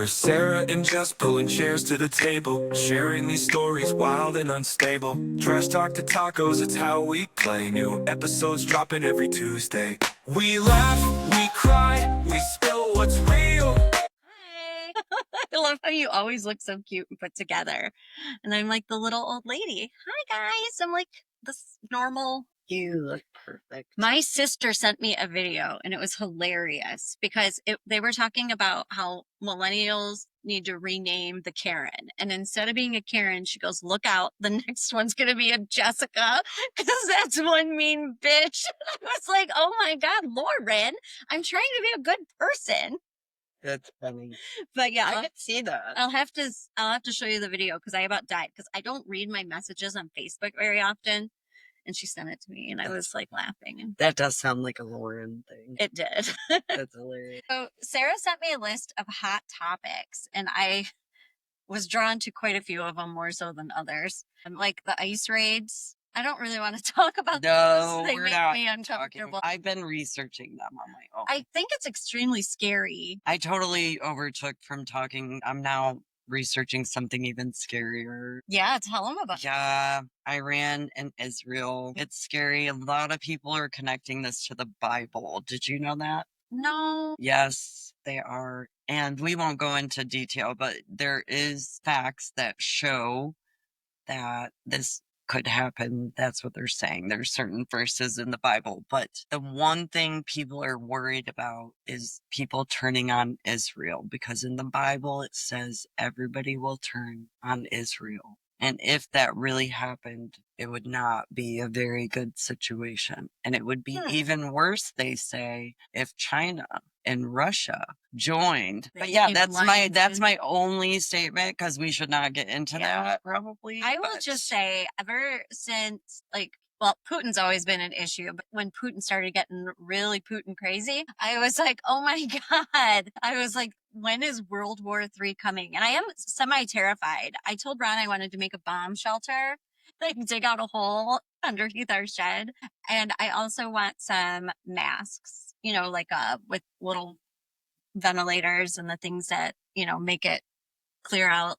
We're Sarah and Jess pulling chairs to the table, sharing these stories wild and unstable. Trash talk to tacos, it's how we play. New episodes dropping every Tuesday. We laugh, we cry, we spill what's real. Hi. I love how you always look so cute and put together. And I'm like the little old lady. Hi, guys. I'm like this normal. You look perfect. My sister sent me a video and it was hilarious because they were talking about how millennials need to rename the Karen. And instead of being a Karen, she goes, look out, the next one's going to be a Jessica because that's one mean bitch. I was like, oh my God, Lauren, I'm trying to be a good person. That's funny. But yeah, I could see that. I'll have to show you the video because I about died because I don't read my messages on Facebook very often. And she sent it to me and I was like laughing. And That does sound like a Lauren thing. it did. That's hilarious. So Sarah sent me a list of hot topics and I was drawn to quite a few of them more so than others. Like the ice raids. I don't really want to talk about No, those. They we're make not me talking. uncomfortable. I've been researching them on my own. I think it's extremely scary. I totally overtook from talking. I'm now researching something even scarier. Yeah, tell them about it. Yeah, Iran and Israel. It's scary. A lot of people are connecting this to the Bible. Did you know that? No. Yes, they are. And we won't go into detail, but there is facts that show that this could happen. That's what they're saying. There's certain verses in the Bible, but the one thing people are worried about is people turning on Israel, because in the Bible it says everybody will turn on Israel. And if that really happened, it would not be a very good situation. And it would be even worse, they say, if China and Russia joined. But yeah, that's my only statement, because we should not get into that probably. I will just say, ever since well, Putin's always been an issue, but when Putin started getting really Putin crazy, I was like, oh my God. I was like, when is World War III coming? And I am semi-terrified. I told Ron I wanted to make a bomb shelter, like dig out a hole underneath our shed. And I also want some masks, like with little ventilators and the things that, make it clear out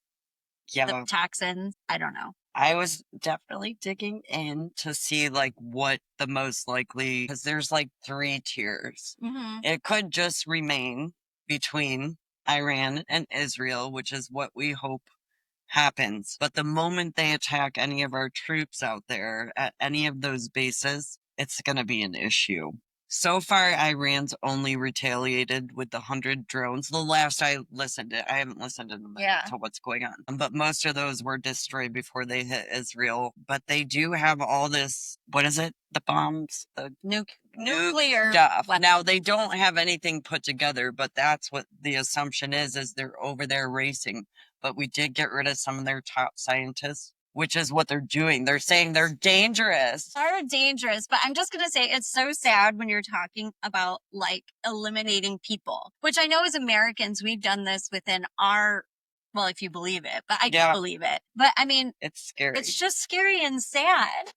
the toxins. I don't know. I was definitely digging in to see what the most likely, because there's 3 tiers. Mm-hmm. It could just remain between Iran and Israel, which is what we hope happens. But the moment they attack any of our troops out there at any of those bases, it's going to be an issue. So far, Iran's only retaliated with the 100 drones. The last I listened to, I haven't listened to what's going on. But most of those were destroyed before they hit Israel. But they do have all this, what is it? The bombs? The nuclear stuff. Now, they don't have anything put together, but that's what the assumption is they're over there racing. But we did get rid of some of their top scientists, which is what they're doing. They're saying they're dangerous. They're dangerous, but I'm just going to say it's so sad when you're talking about eliminating people, which I know as Americans, we've done this within well, if you believe it, but I don't believe it. But I mean, it's scary. It's just scary and sad.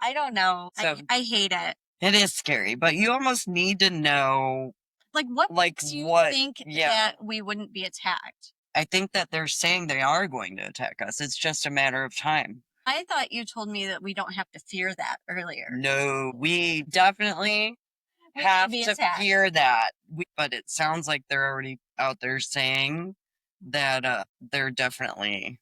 I don't know. So, I hate it. It is scary, but you almost need to know. What makes you think that we wouldn't be attacked? I think that they're saying they are going to attack us. It's just a matter of time. I thought you told me that we don't have to fear that earlier. No, we definitely have to fear that. But it sounds like they're already out there saying that they're definitely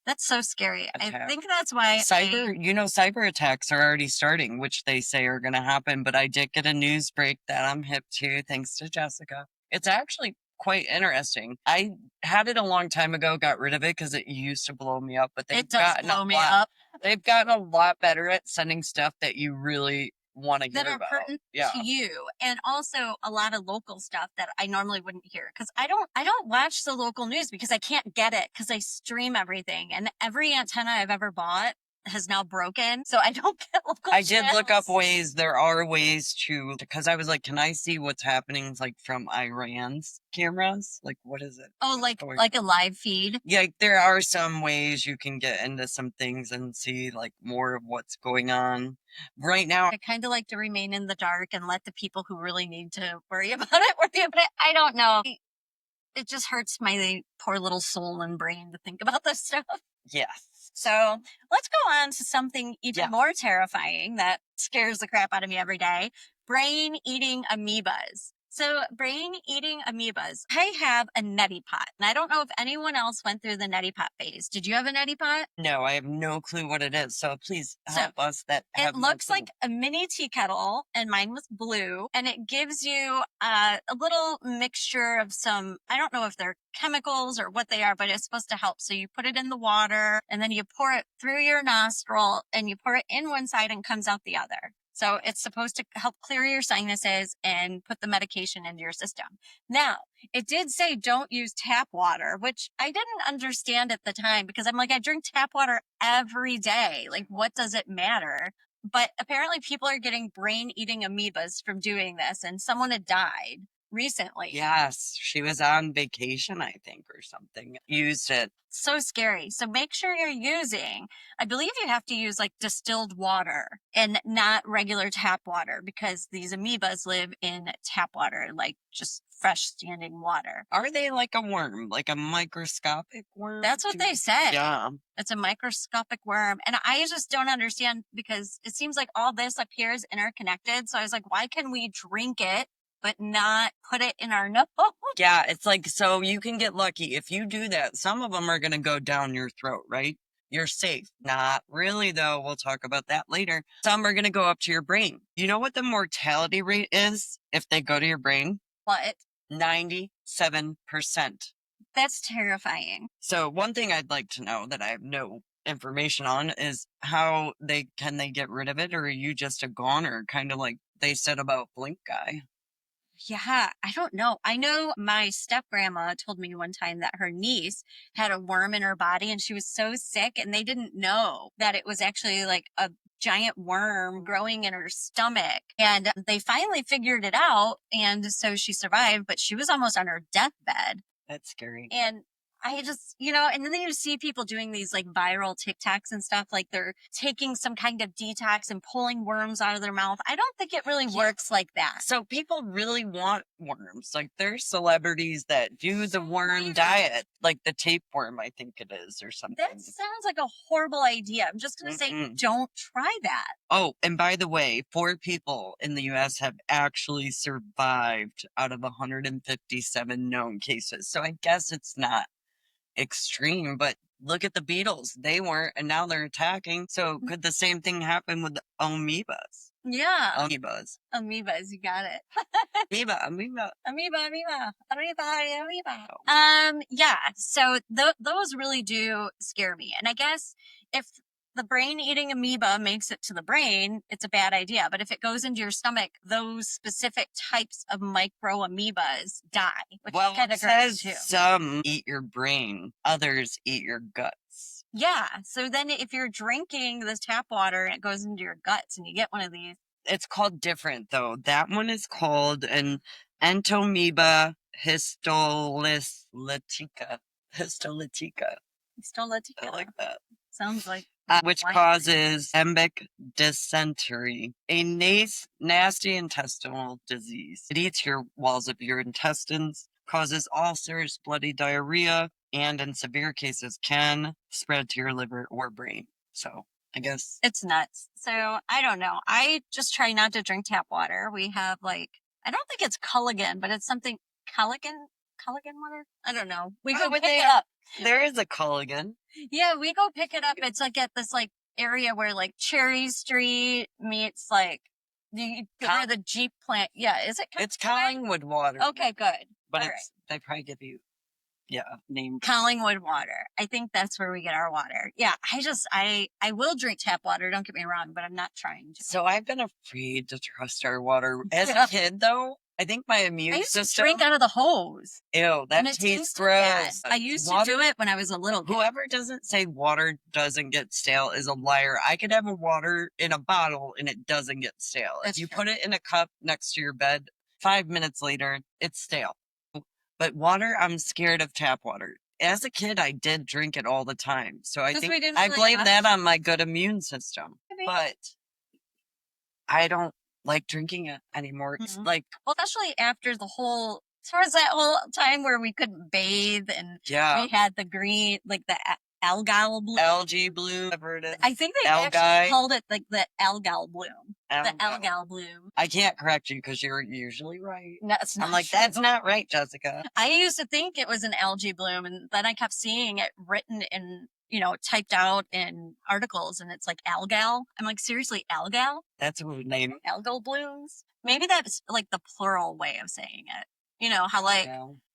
That's so scary. attack. I think that's why cyber attacks are already starting, which they say are going to happen. But I did get a news break that I'm hip to, thanks to Jessica. It's actually quite interesting. I had it a long time ago, got rid of it because it used to blow me up, but they've gotten a lot better at sending stuff that you really want to hear that are about. pertinent to you, and also a lot of local stuff that I normally wouldn't hear, because I don't watch the local news because I can't get it because I stream everything, and every antenna I've ever bought has now broken, so I don't get local I did channels. look up ways. There are ways because I was like, can I see what's happening from Iran's cameras? What is it? Oh, like a live feed? Yeah, there are some ways you can get into some things and see more of what's going on. Right now, I kind of like to remain in the dark and let the people who really need to worry about it worry about it. I don't know. it just hurts my poor little soul and brain to think about this stuff. Yes. So let's go on to something even Yeah. more terrifying that scares the crap out of me every day. Brain-eating amoebas. So brain-eating amoebas. I have a neti pot, and I don't know if anyone else went through the neti pot phase. Did you have a neti pot? No, I have no clue what it is. So please help us that have It looks like a mini tea kettle, and mine was blue, and it gives you a little mixture of some, I don't know if they're chemicals or what they are, but it's supposed to help. So you put it in the water, and then you pour it through your nostril, and you pour it in one side and comes out the other. So it's supposed to help clear your sinuses and put the medication into your system. Now, it did say don't use tap water, which I didn't understand at the time because I'm like, I drink tap water every day. Like, what does it matter? But apparently people are getting brain-eating amoebas from doing this, and someone had died recently. Yes, she was on vacation, I think, or something. Used it. So scary. So make sure you're using, I believe you have to use like distilled water and not regular tap water because these amoebas live in tap water, like just fresh standing water. Are they like a worm, like a microscopic worm? That's what they said. Yeah. It's a microscopic worm. And I just don't understand because it seems like all this up here is interconnected. So I was like, why can we drink it but not put it in our nose? Yeah, it's like, so you can get lucky. If you do that, some of them are going to go down your throat, right? You're safe. Not really, though. We'll talk about that later. Some are going to go up to your brain. You know what the mortality rate is if they go to your brain? What? 97%. That's terrifying. So one thing I'd like to know that I have no information on is how they get rid of it, or are you just a goner, kind of like they said about Blink Guy? Yeah, I don't know. I know my step grandma told me one time that her niece had a worm in her body and she was so sick and they didn't know that it was actually like a giant worm growing in her stomach. And they finally figured it out. And so she survived, but she was almost on her deathbed. That's scary. And I just, and then you see people doing these like viral TikToks and stuff, like they're taking some kind of detox and pulling worms out of their mouth. I don't think it really works like that. So people really want worms. Like there's celebrities that do the worm diet, like the tapeworm, I think it is, or something. That sounds like a horrible idea. I'm just going to say, don't try that. Oh, and by the way, 4 people in the U.S. have actually survived out of 157 known cases. So I guess it's not extreme, but look at the Beatles. They weren't, and now they're attacking. So could the same thing happen with the amoebas? Yeah. Amoebas. Amoebas, you got it. Amoeba. Yeah, so those really do scare me. And I guess if the brain-eating amoeba makes it to the brain, it's a bad idea. But if it goes into your stomach, those specific types of micro amoebas die. Which Well, kind it of says too. some eat your brain, others eat your guts. Yeah, so then if you're drinking this tap water and it goes into your guts and you get one of these. It's called different, though. That one is called an Entomoeba histolytica. Histolytica. I like that. Sounds like Which causes embic dysentery, a nasty intestinal disease. It eats your walls of your intestines, causes ulcers, bloody diarrhea, and in severe cases can spread to your liver or brain. So I guess it's nuts. So I don't know. I just try not to drink tap water. We have I don't think it's Culligan, but it's something Culligan water. I don't know. We go pick it up. There is a Culligan. Yeah, we go pick it up. It's at this area where Cherry Street meets where the Jeep plant. Yeah, is it? It's Collingwood water. Okay, good. But they probably give you, name. Collingwood water. I think that's where we get our water. Yeah, I will drink tap water. Don't get me wrong, but I'm not trying to. So I've been afraid to trust our water as a kid, though. I think my immune system. I used to drink out of the hose. Ew, that tastes gross. I used to do it when I was a little kid. Whoever doesn't say water doesn't get stale is a liar. I could have a water in a bottle and it doesn't get stale. If you put it in a cup next to your bed, 5 minutes later, it's stale. But water, I'm scared of tap water. As a kid, I did drink it all the time. So I think I blame that on my good immune system. But I don't like drinking it anymore. It's well, especially after the whole There was that whole time where we couldn't bathe and Yeah. we had the green, like the algal bloom. Algae bloom, whatever it is. I think they Algae. actually called it like the algal bloom. The Algal. algal bloom. I can't correct you because you're usually right. No, it's not I'm like, true. that's not right, Jessica. I used to think it was an algae bloom, and then I kept seeing it written in, you know, typed out in articles, and it's like algal. I'm like, seriously, algal? That's a name. Algal blooms? Maybe that's like the plural way of saying it. You know, how like,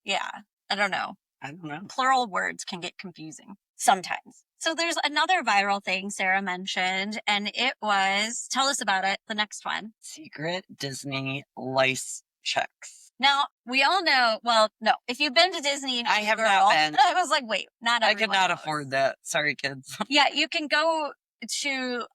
yeah, I don't know. I don't know. Plural words can get confusing sometimes. So there's another viral thing Sarah mentioned, and it was, tell us about it, the next one. Secret Disney lice checks. Now, we all know, well, no, if you've been to Disney and I you're a have girl, not been. I was like, wait, not I everyone could not knows. afford that. Sorry, kids. Yeah, you can go to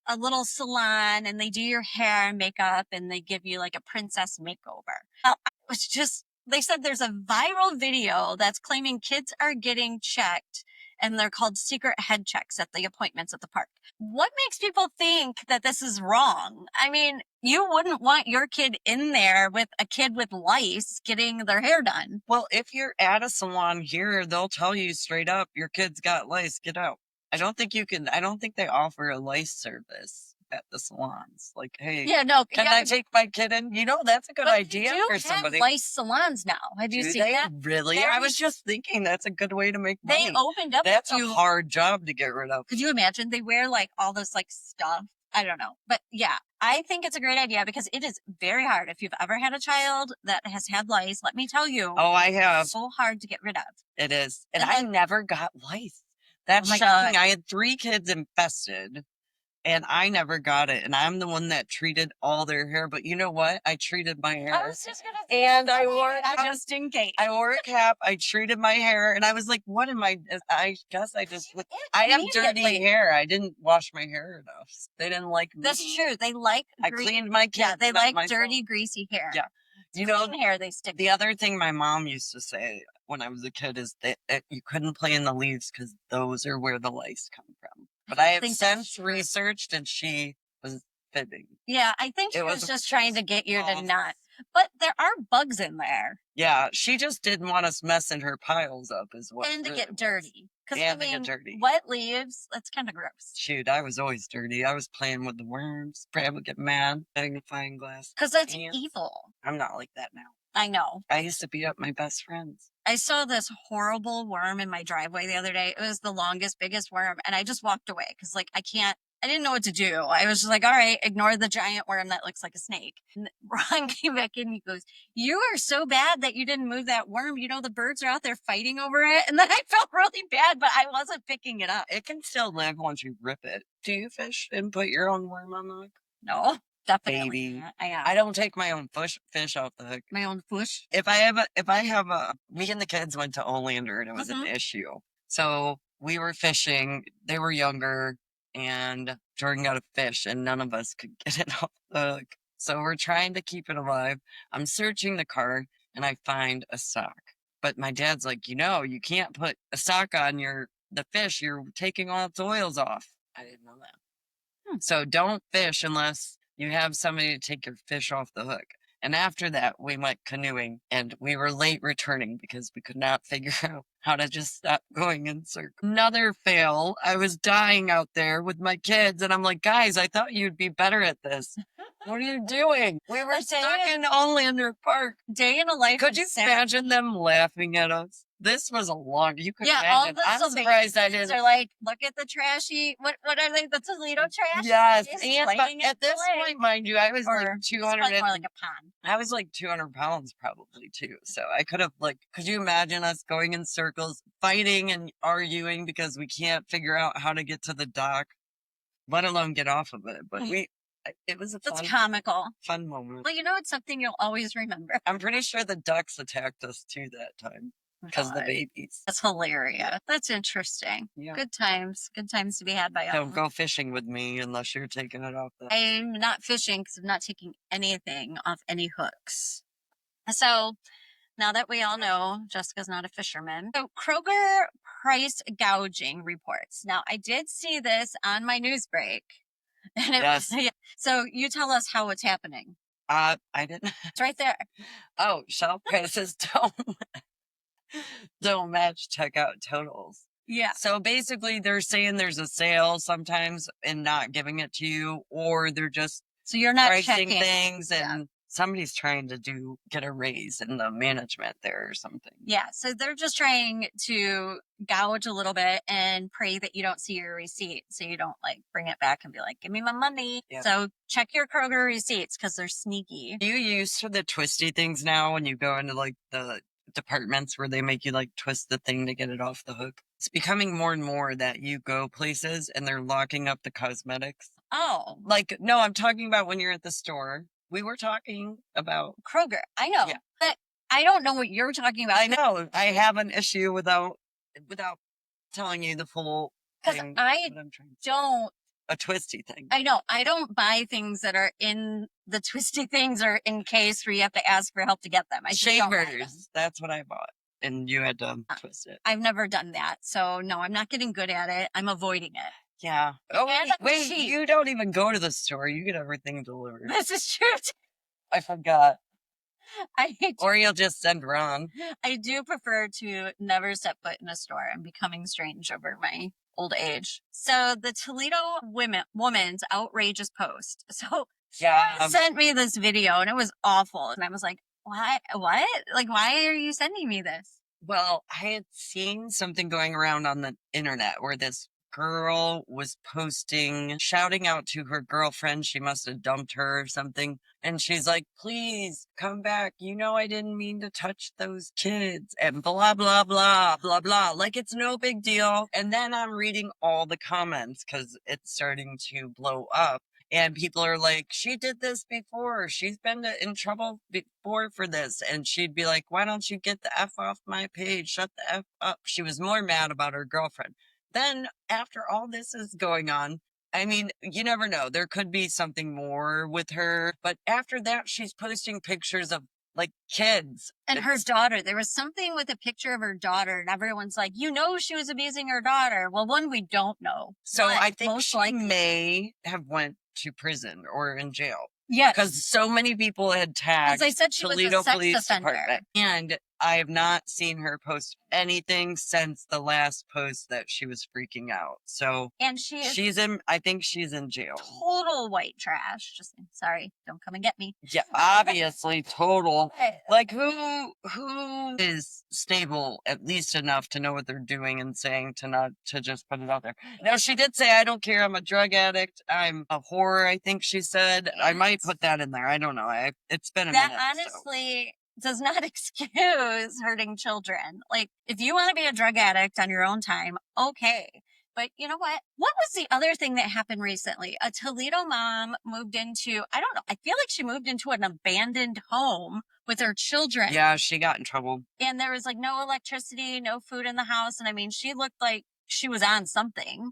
a little salon and they do your hair and makeup and they give you like a princess makeover. I was just, they said there's a viral video that's claiming kids are getting checked and they're called secret head checks at the appointments at the park. What makes people think that this is wrong? I mean, you wouldn't want your kid in there with a kid with lice getting their hair done. Well, if you're at a salon here, they'll tell you straight up, your kid's got lice, get out. I don't think they offer a lice service at the salons. Like, hey, Yeah, no. can I take my kid in? You know, that's a good idea for somebody. Lice salons now. Have you Do seen they that? really? I was just thinking that's a good way to make money. They opened up. That's a hard job to get rid of. Could you imagine? They wear like all this like stuff. I don't know. But yeah, I think it's a great idea because it is very hard. If you've ever had a child that has had lice, let me tell you. Oh, I have. It's so hard to get rid of. It is. And I never got lice. That's my thing. I had 3 kids infested and I never got it. And I'm the one that treated all their hair. But you know what? I treated my hair. I was just going to say, and I wore just in case. I wore a cap. I treated my hair. And I was like, what am I guess I just, I have dirty hair. I didn't wash my hair enough. They didn't like me. That's true. They like, I cleaned my kids. Yeah, they like dirty, greasy hair. Yeah. You know, hair they stick. The other thing my mom used to say when I was a kid is that you couldn't play in the leaves because those are where the lice come from. But I have since researched and she was fibbing. Yeah, I think she was just trying to get you to not. But there are bugs in there. Yeah, she just didn't want us messing her piles up as well. And to get dirty. And to get dirty. Wet leaves, that's kind of gross. Shoot, I was always dirty. I was playing with the worms. Brad would get mad. Magnifying glass. Because that's evil. I'm not like that now. I know. I used to beat up my best friends. I saw this horrible worm in my driveway the other day. It was the longest, biggest worm. And I just walked away because like I didn't know what to do. I was just like, all right, ignore the giant worm that looks like a snake. And Ron came back in and he goes, you are so bad that you didn't move that worm. You know, the birds are out there fighting over it. And then I felt really bad, but I wasn't picking it up. It can still live once you rip it. Do you fish and put your own worm on the hook? No, definitely. Baby. I I don't take my own fish off the hook. My own fish? If I have me and the kids went to Olander and it was an issue. So we were fishing. They were younger. And Jordan got a fish and none of us could get it off the hook. So we're trying to keep it alive. I'm searching the car and I find a sock. But my dad's like, you can't put a sock on the fish. You're taking all its oils off. I didn't know that. So don't fish unless you have somebody to take your fish off the hook. And after that, we went canoeing and we were late returning because we could not figure out how to just stop going in circles. Another fail. I was dying out there with my kids and I'm like, guys, I thought you'd be better at this. What are you doing? We were stuck in Olander Park. Day in a life. Could you imagine them laughing at us? This was a long, you could imagine. All the I'm surprised I didn't. They're like, look at the trashy, what are they, the Toledo trash? Yes, and at this point, mind you, I was like 200. More like a pond. I was like 200 pounds probably too. So I could have could you imagine us going in circles, fighting and arguing because we can't figure out how to get to the dock, let alone get off of it. But it was It's comical. Fun moment. Well, it's something you'll always remember. I'm pretty sure the ducks attacked us too that time. Because the babies. That's hilarious. That's interesting. Yeah. Good times. Good times to be had by all. Don't go fishing with me unless you're taking it off the... I'm not fishing because I'm not taking anything off any hooks. So now that we all know Jessica's not a fisherman. So Kroger price gouging reports. Now I did see this on my news break. And it was, so you tell us how it's happening. I didn't. It's right there. Oh, shelf prices don't match checkout totals. Yeah. So basically, they're saying there's a sale sometimes and not giving it to you, or they're just So you're not pricing checking. things, Yeah. and somebody's trying to get a raise in the management there or something. Yeah. So they're just trying to gouge a little bit and pray that you don't see your receipt. So you don't like bring it back and be like, give me my money. Yeah. So check your Kroger receipts because they're sneaky. Do you use the twisty things now when you go into like the departments where they make you like twist the thing to get it off the hook? It's becoming more and more that you go places and they're locking up the cosmetics. Oh, Like, no, I'm talking about when you're at the store. We were talking about Kroger. I know. Yeah. But I don't know what you're talking about. I know I have an issue without telling you the full Because thing. I what I'm trying to don't. A twisty thing. I know. I don't buy things that are in the twisty things or in case where you have to ask for help to get them. I just don't buy them. Shavers. That's what I bought, and you had to twist it. I've never done that. So no, I'm not getting good at it. I'm avoiding it. Yeah. Oh, And I'm wait, cheap. you don't even go to the store. You get everything delivered. This is true. I forgot. I Or you'll just send Ron. I do prefer to never step foot in a store. I'm becoming strange over my old age. So the Toledo woman's outrageous post. So Yeah. sent me this video and it was awful. And I was like, what? Like, why are you sending me this? Well, I had seen something going around on the internet where this girl was posting, shouting out to her girlfriend. She must have dumped her or something. And she's like, please come back. You know, I didn't mean to touch those kids and blah, blah, blah, blah, blah. Like it's no big deal. And then I'm reading all the comments because it's starting to blow up. And people are like, she did this before. She's been in trouble before for this. And she'd be like, why don't you get the F off my page? Shut the F up. She was more mad about her girlfriend. Then, after all this is going on, I mean, you never know. There could be something more with her. But after that, she's posting pictures of like kids. And her daughter, there was something with a picture of her daughter, and everyone's like, you know, she was abusing her daughter. Well, one, we don't know. So but I think most she likely may have went to prison or in jail. Yeah. Because so many people had tagged As I said, she Toledo was a sex Police offender. Department. And I have not seen her post anything since the last post that she was freaking out. So And she is I think she's in jail. total white trash. Just sorry, don't come and get me. Yeah, obviously total. But Like who is stable at least enough to know what they're doing and saying to not to just put it out there. Now she did say, I don't care, I'm a drug addict, I'm a whore, I think she said. I might put that in there. I don't know. It's been a that minute. honestly does not excuse hurting children. Like, if you want to be a drug addict on your own time, okay. But you know what? What was the other thing that happened recently? A Toledo mom moved into, I don't know, I feel like she moved into an abandoned home with her children. Yeah, she got in trouble. And there was like no electricity, no food in the house. And I mean, she looked like she was on something.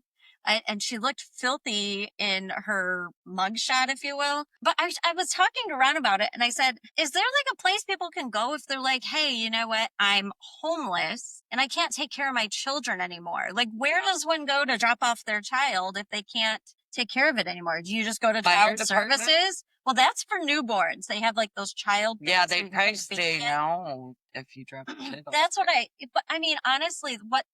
And she looked filthy in her mugshot, if you will. But I was talking to Ron about it, and I said, is there like a place people can go if they're like, hey, you know what? I'm homeless, and I can't take care of my children anymore. Like, where does one go to drop off their child if they can't take care of it anymore? Do you just go to Fire child department? services? Well, that's for newborns. They have like those child. Yeah, things they where you probably can say baby it. no if you drop a kid off. That's what but I mean, honestly, what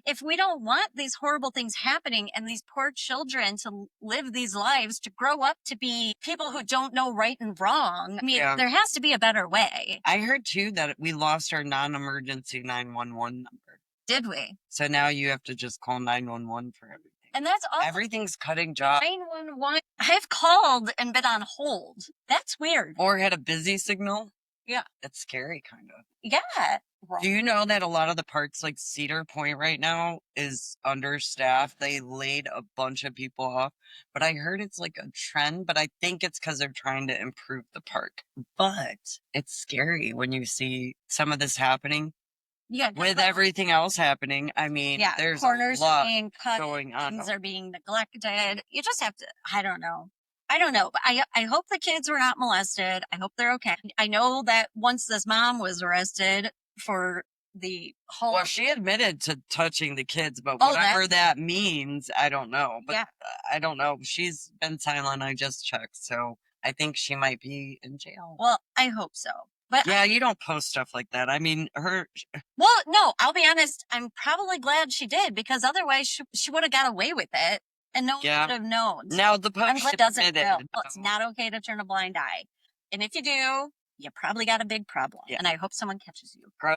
if we don't want these horrible things happening and these poor children to live these lives to grow up to be people who don't know right and wrong? I mean, Yeah. there has to be a better way. I heard too that we lost our non-emergency 911 number. Did we? So now you have to just call 911 for everything. And that's all. Everything's cutting jobs. 911. I've called and been on hold. That's weird. Or had a busy signal. Yeah. That's scary, kind of. Yeah. Do you know that a lot of the parks, like Cedar Point right now, is understaffed? They laid a bunch of people off. But I heard it's like a trend, but I think it's because they're trying to improve the park. But it's scary when you see some of this happening. Yeah. With everything else happening, I mean, yeah, there's corners a lot being cut, going on. things are being neglected. You just have to, I don't know. But I hope the kids were not molested. I hope they're okay. I know that once this mom was arrested for the whole. Well, she admitted to touching the kids, but Oh, whatever that means, I don't know. But Yeah. I don't know. She's been silent. I just checked. So I think she might be in jail. Well, I hope so. But Yeah, you don't post stuff like that. I mean, well, no, I'll be honest. I'm probably glad she did because otherwise she would have got away with it and no one Yeah. would have known. now the I'm post glad it doesn't admitted. feel. It's not okay to turn a blind eye. And if you do, you probably got a big problem. Yeah. And I hope someone catches you.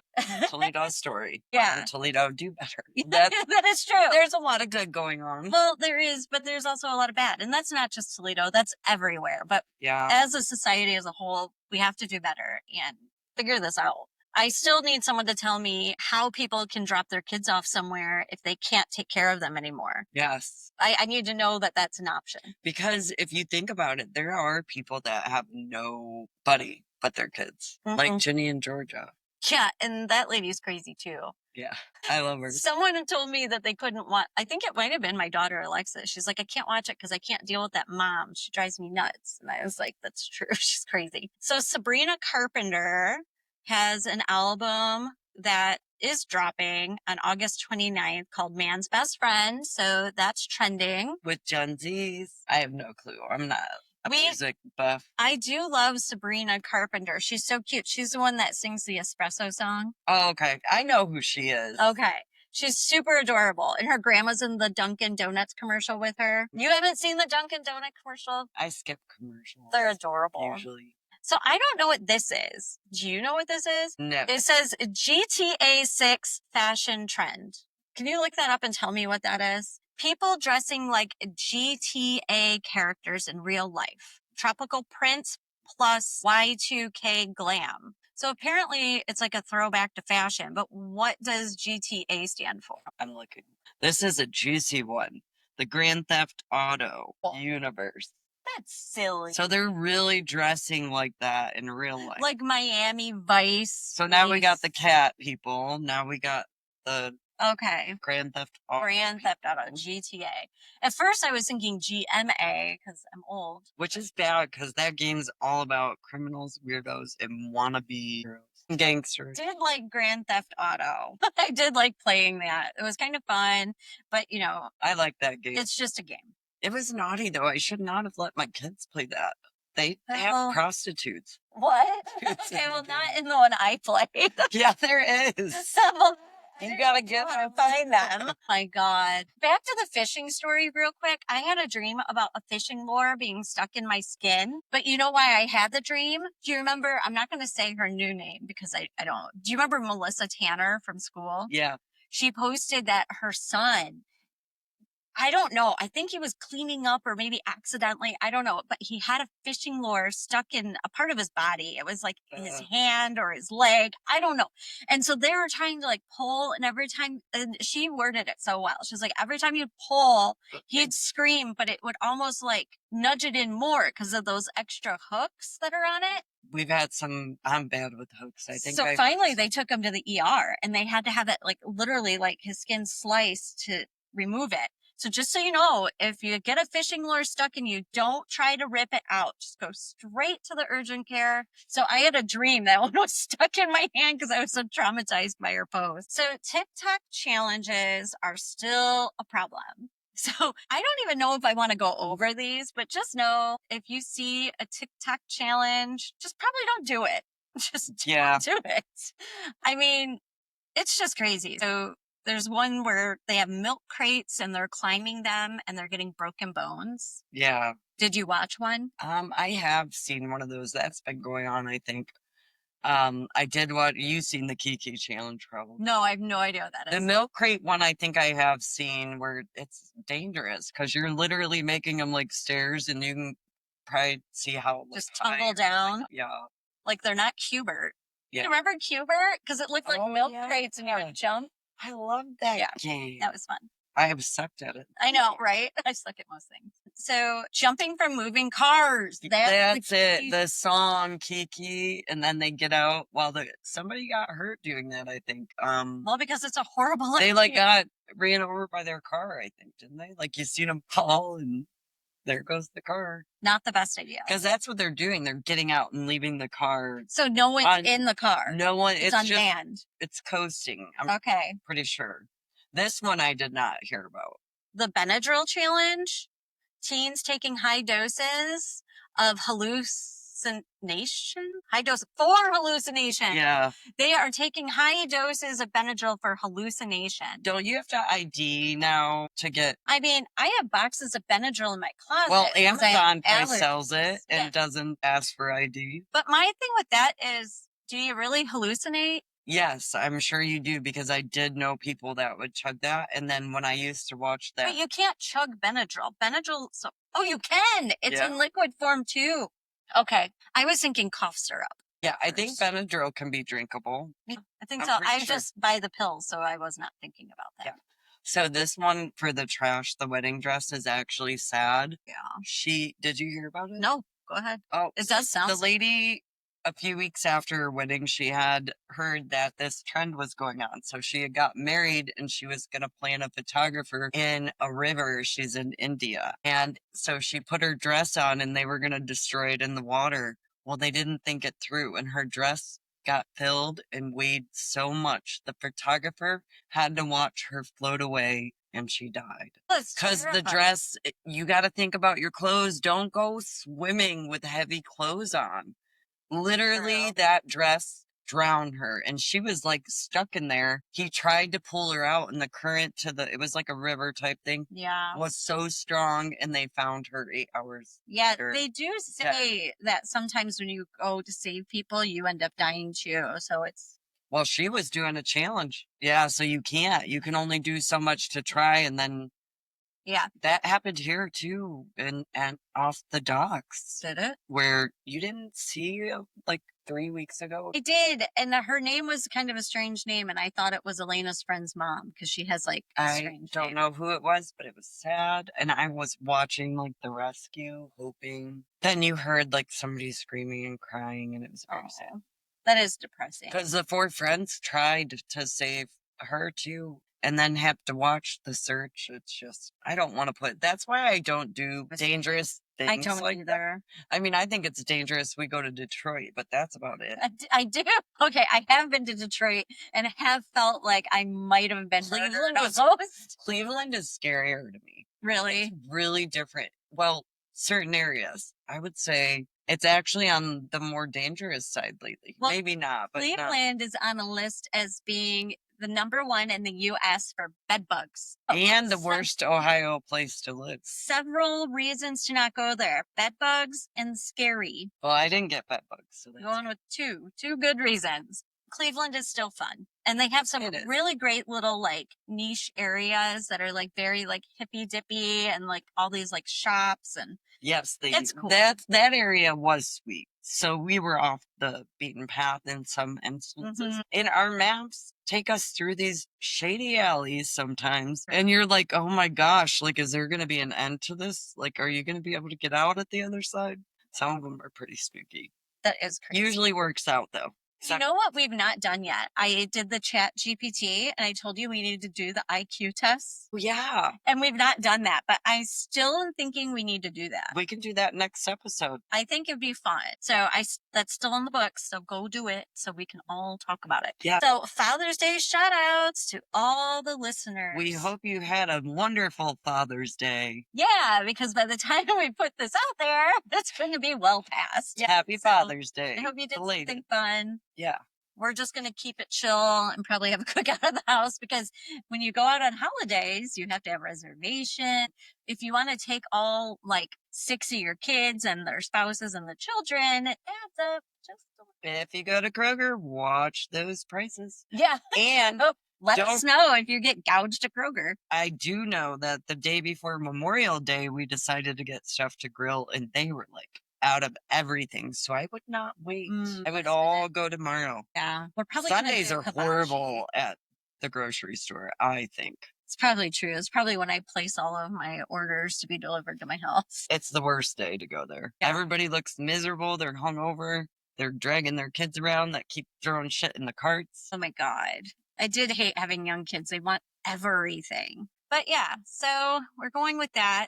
Toledo story. Yeah. Toledo, do better. That is true. There's a lot of good going on. Well, there is, but there's also a lot of bad. And that's not just Toledo, that's everywhere. But Yeah. as a society as a whole, we have to do better and figure this out. I still need someone to tell me how people can drop their kids off somewhere if they can't take care of them anymore. Yes. I need to know that that's an option. Because if you think about it, there are people that have nobody but their kids. Like Jenny in Georgia. Yeah, and that lady's crazy too. Yeah, I love her. Someone told me that they couldn't watch. I think it might have been my daughter, Alexa. She's like, I can't watch it because I can't deal with that mom. She drives me nuts. And I was like, that's true. She's crazy. So Sabrina Carpenter has an album that is dropping on August 29th called Man's Best Friend. So that's trending. With Gen Zs, I have no clue. I'm not a music buff. I do love Sabrina Carpenter. She's so cute. She's the one that sings the espresso song. Oh, okay. I know who she is. Okay. She's super adorable. And her grandma's in the Dunkin' Donuts commercial with her. You haven't seen the Dunkin' Donut commercial? I skip commercials. They're adorable. Usually. So I don't know what this is. Do you know what this is? No. It says GTA 6 fashion trend. Can you look that up and tell me what that is? People dressing like GTA characters in real life. Tropical prints plus Y2K glam. So apparently it's like a throwback to fashion, but what does GTA stand for? I'm looking. This is a juicy one. The Grand Theft Auto universe. That's silly. So they're really dressing like that in real life. Like Miami Vice. So now we got the cat people. Now we got the Grand Theft Auto. Grand Theft Auto, GTA. At first I was thinking GMA because I'm old. Which is bad because that game's all about criminals, weirdos, and wannabe gangsters. I did like Grand Theft Auto. I did like playing that. It was kind of fun, but you know. I like that game. It's just a game. It was naughty though. I should not have let my kids play that. They have prostitutes. What? Okay, well, not in the one I played. Yeah, there is. You gotta get them and find them. Oh my God. Back to the fishing story real quick. I had a dream about a fishing lure being stuck in my skin. But you know why I had the dream? Do you remember? I'm not going to say her new name because I don't. Do you remember Melissa Tanner from school? Yeah. She posted that her son, I don't know. I think he was cleaning up or maybe accidentally. I don't know. But he had a fishing lure stuck in a part of his body. It was like his hand or his leg. I don't know. And so they were trying to like pull, and every time, and she worded it so well. She was like, every time you'd pull, he'd scream, but it would almost like nudge it in more because of those extra hooks that are on it. We've had some, I'm bad with hooks. I think so finally they took him to the ER and they had to have it like literally like his skin sliced to remove it. So just so you know, if you get a fishing lure stuck in you, don't try to rip it out. Just go straight to the urgent care. So I had a dream that one was stuck in my hand because I was so traumatized by her post. So TikTok challenges are still a problem. So I don't even know if I want to go over these, but just know if you see a TikTok challenge, just probably don't do it. Just don't do it. I mean, it's just crazy. So there's one where they have milk crates and they're climbing them and they're getting broken bones. Yeah. Did you watch one? I have seen one of those. That's been going on, I think. I did what you've seen the Kiki challenge probably. No, I have no idea what that is. The milk crate one I think I have seen where it's dangerous because you're literally making them like stairs and you can probably see how just tumble down. Like, yeah. Like they're not Cubert. Yeah. You remember Cubert? Because it looked like milk crates and you would jump. I love that game. That was fun. I have sucked at it. I know, right? I suck at most things. So jumping from moving cars. That's it. The song Kiki, and then they get out while somebody got hurt doing that, I think. Well, because it's a horrible They like got ran over by their car, I think, didn't they? Like you seen them fall and there goes the car. Not the best idea. Because that's what they're doing. They're getting out and leaving the car. So no one's in the car. No one. It's unmanned. It's coasting. I'm pretty sure. This one I did not hear about. The Benadryl challenge. Teens taking high doses of hallucination, high dose for hallucination. Yeah. They are taking high doses of Benadryl for hallucination. Don't you have to ID now to get? I mean, I have boxes of Benadryl in my closet. Well, 'cause I have Amazon probably allergies. sells it and Yeah. doesn't ask for ID. But my thing with that is, do you really hallucinate? Yes, I'm sure you do, because I did know people that would chug that. And then when I used to watch But that, you can't chug Benadryl. Benadryl, oh, you can. It's Yeah. in liquid form too. Okay. I was thinking cough syrup. yeah, I think first. Benadryl can be drinkable. I think I'm so. pretty I sure. just buy the pills, so I was not thinking about that. Yeah. So this one for the trash, the wedding dress, is actually sad. Yeah. Did you hear about it? No, go ahead. Oh, It does sound the lady, a few weeks after her wedding, she had heard that this trend was going on. So she had got married and she was going to plan a photographer in a river. She's in India. And so she put her dress on and they were going to destroy it in the water. Well, they didn't think it through, and her dress got filled and weighed so much the photographer had to watch her float away and she died. Because the dress, you got to think about your clothes. Don't go swimming with heavy clothes on. Literally, True. that dress drowned her, and she was like stuck in there. He tried to pull her out, and the current it was like a river type thing, Yeah. was so strong, and they found her 8 hours. Yeah, later. they do say that sometimes when you go to save people, you end up dying too. So it's. Well, she was doing a challenge. Yeah, so you can't. You can only do so much to try, and then Yeah. that happened here too, and off the docks. Did it? Where you didn't see like 3 weeks ago. I did, and her name was kind of a strange name, and I thought it was Elena's friend's mom because she has like a I strange don't name. know who it was, but it was sad. And I was watching like the rescue, hoping. Then you heard like somebody screaming and crying, and it was very sad. That is depressing. Because the 4 friends tried to save her too, and then have to watch the search. It's just, I don't want to that's why I don't do dangerous things. I don't like either. I mean, I think it's dangerous. We go to Detroit, but that's about it. I do. Okay, I have been to Detroit and have felt like I might have been Cleveland murdered was- almost. Cleveland is scarier to me. Really? It's really different. Well, certain areas, I would say it's actually on the more dangerous side lately. Well, Maybe not, but not. Cleveland is on a list as being the #1 in the U.S. for bed bugs. And the worst Ohio place to live. Several reasons to not go there. Bed bugs and scary. Well, I didn't get bed bugs. So that's Going with two good reasons. Cleveland is still fun. And they have some really great little like niche areas that are like very like hippy dippy and like all these like shops and yes, it's cool. That area was sweet. So we were off the beaten path in some instances. In our maps, take us through these shady alleys sometimes. And you're like, oh my gosh, like, is there going to be an end to this? Like, are you going to be able to get out at the other side? Some of them are pretty spooky. That is crazy. Usually works out though. You know what we've not done yet? I did the chat GPT and I told you we needed to do the IQ test. Yeah. And we've not done that, but I still am thinking we need to do that. We can do that next episode. I think it'd be fun. So that's still in the books. So go do it so we can all talk about it. Yeah. So Father's Day shout outs to all the listeners. We hope you had a wonderful Father's Day. Yeah, because by the time we put this out there, it's going to be well past. Yeah. Happy Father's Day. I hope you did Belated. something fun. Yeah. We're just going to keep it chill and probably have a cookout at the house because when you go out on holidays, you have to have reservation. If you want to take all like 6 of your kids and their spouses and the children, it adds up just a little. If you go to Kroger, watch those prices. Yeah. And let us know if you get gouged at Kroger. I do know that the day before Memorial Day, we decided to get stuff to grill and they were like out of everything. So I would not wait. I would all go tomorrow. Yeah. We're probably Sundays are horrible at the grocery store, I think. It's probably true. It's probably when I place all of my orders to be delivered to my house. It's the worst day to go there. Yeah. Everybody looks miserable. They're hungover. They're dragging their kids around that keep throwing shit in the carts. Oh my God. I did hate having young kids. They want everything. But yeah, so we're going with that.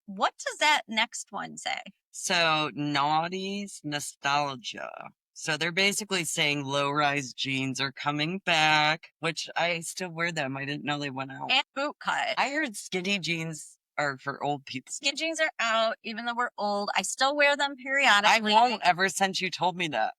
What does that next one say? So, Naughty's Nostalgia. So they're basically saying low-rise jeans are coming back, which I still wear them. I didn't know they went out. And boot cut. I heard skinny jeans are for old people. Skin jeans are out, even though we're old. I still wear them I periodically. won't ever since you told me that.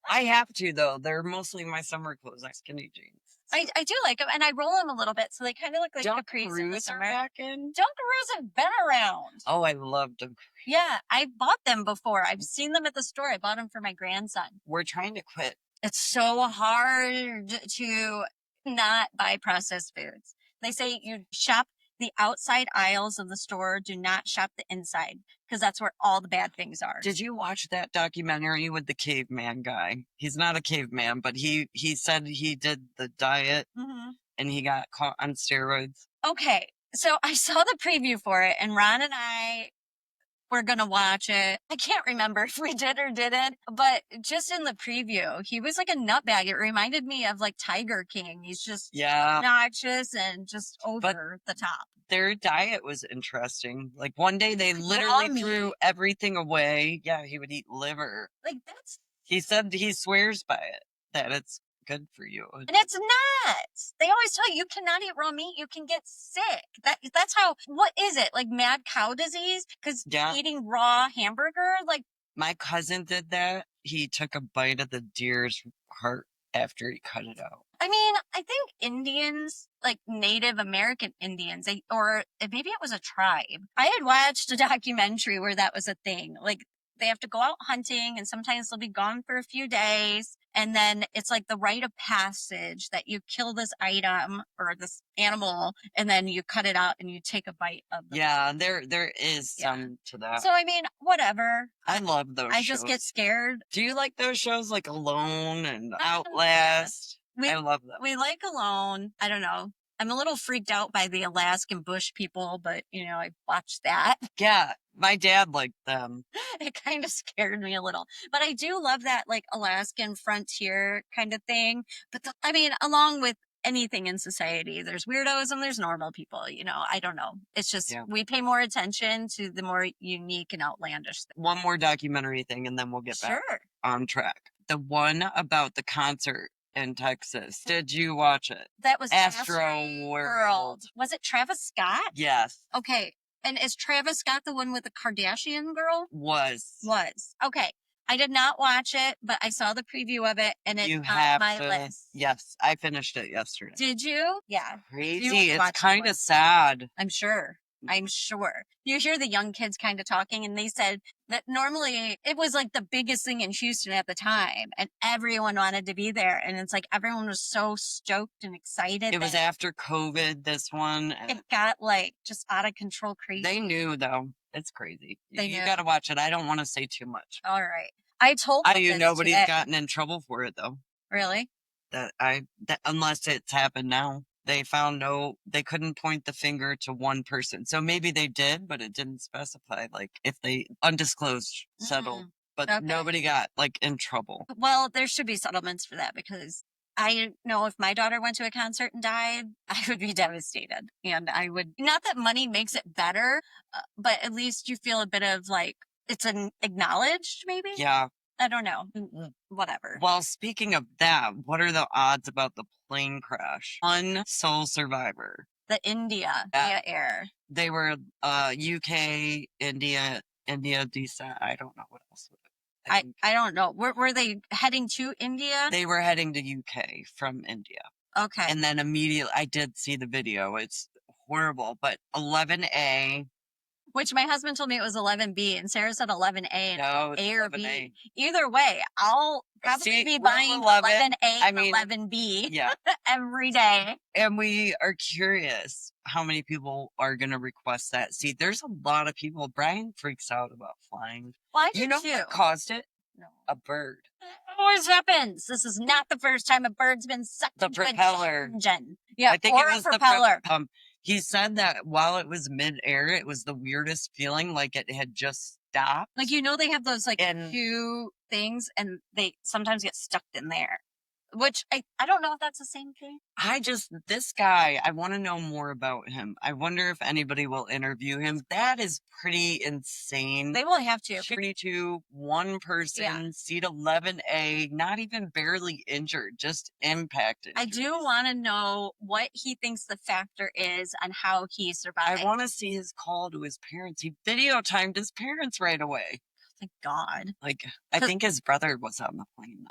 I have to, though. They're mostly my summer clothes, like skinny jeans. I do like them, and I roll them a little bit, so they kind of look like capris in the Dunkaroos are summer. back in. Dunkaroos have been around. Oh, I love Dunkaroos. Yeah, I bought them before. I've seen them at the store. I bought them for my grandson. We're trying to quit. It's so hard to not buy processed foods. They say you shop the outside aisles of the store, do not shop the inside, because that's where all the bad things are. Did you watch that documentary with the caveman guy? He's not a caveman, but he said he did the diet and he got caught on steroids. Okay, so I saw the preview for it, and Ron and I were going to watch it. I can't remember if we did or didn't, but just in the preview, he was like a nutbag. It reminded me of like Tiger King. He's just obnoxious and just over the top. Their diet was interesting. Like one day they literally threw everything away. Yeah, he would eat liver. Like that's... He said he swears by it, that it's good for you. And it's not. They always tell you cannot eat raw meat. You can get sick. That's how, what is it? Like mad cow disease? Because eating raw hamburger, like. My cousin did that. He took a bite of the deer's heart after he cut it out. I mean, I think Indians, like Native American Indians, or maybe it was a tribe. I had watched a documentary where that was a thing. Like they have to go out hunting and sometimes they'll be gone for a few days. And then it's like the rite of passage that you kill this item or this animal and then you cut it out and you take a bite of the there is some to that. So, I mean, whatever. I love those shows. I just get scared. Do you like those shows like Alone and Outlast? I love them. We like Alone. I don't know. I'm a little freaked out by the Alaskan bush people, but, you know, I watched that. Yeah, my dad liked them. It kind of scared me a little. But I do love that, like, Alaskan frontier kind of thing. But, I mean, along with anything in society, there's weirdos and there's normal people, you know. I don't know. It's just we pay more attention to the more unique and outlandish things. One more documentary thing, and then we'll get back on track. The one about the concert in Texas. Did you watch it? That was Astro World. Was it Travis Scott? Yes. Okay. And is Travis Scott the one with the Kardashian girl? Was. Okay. I did not watch it, but I saw the preview of it and it's on my list. Yes. I finished it yesterday. Did you? Yeah. Crazy. It's kind of sad. I'm sure. You hear the young kids kind of talking and they said that normally it was like the biggest thing in Houston at the time and everyone wanted to be there. And it's like everyone was so stoked and excited. It was after COVID, this one. It got like just out of control crazy. They knew though. It's crazy. You got to watch it. I don't want to say too much. All right. I told you nobody's gotten in trouble for it though. Really? Unless it's happened now. They found they couldn't point the finger to one person. So maybe they did, but it didn't specify, like, if they undisclosed settled. But nobody got, like, in trouble. Well, there should be settlements for that because I know if my daughter went to a concert and died, I would be devastated. And I would, not that money makes it better, but at least you feel a bit of, like, it's acknowledged, maybe? Yeah. I don't know. Whatever. Well, speaking of that, what are the odds about the plane crash? One sole survivor. The India Air. They were UK, India descent. I don't know what else. I don't know. Were they heading to India? They were heading to UK from India. Okay. And then immediately, I did see the video. It's horrible, but 11A. Which my husband told me it was 11B, and Sarah said 11A and no, A or 11A. B. Either way, I'll probably be buying 11A and 11B every day. And we are curious how many people are going to request that seat. There's a lot of people. Brian freaks out about flying. Well, I do know too. what caused it? No. A bird. It always happens. This is not the first time a bird's been sucked into a engine. Yeah, I think or it was a propeller. He said that while it was midair, it was the weirdest feeling, like it had just stopped. Like, you know, they have those like two things and they sometimes get stuck in there. which I don't know if that's the same thing. This guy, I want to know more about him. I wonder if anybody will interview him. That is pretty insane. They will have to. 32, one person, seat 11A, not even barely injured, just impacted. I do want to know what he thinks the factor is on how he survived. I want to see his call to his parents. He videotimed his parents right away. Thank God. Like, I think his brother was on the plane.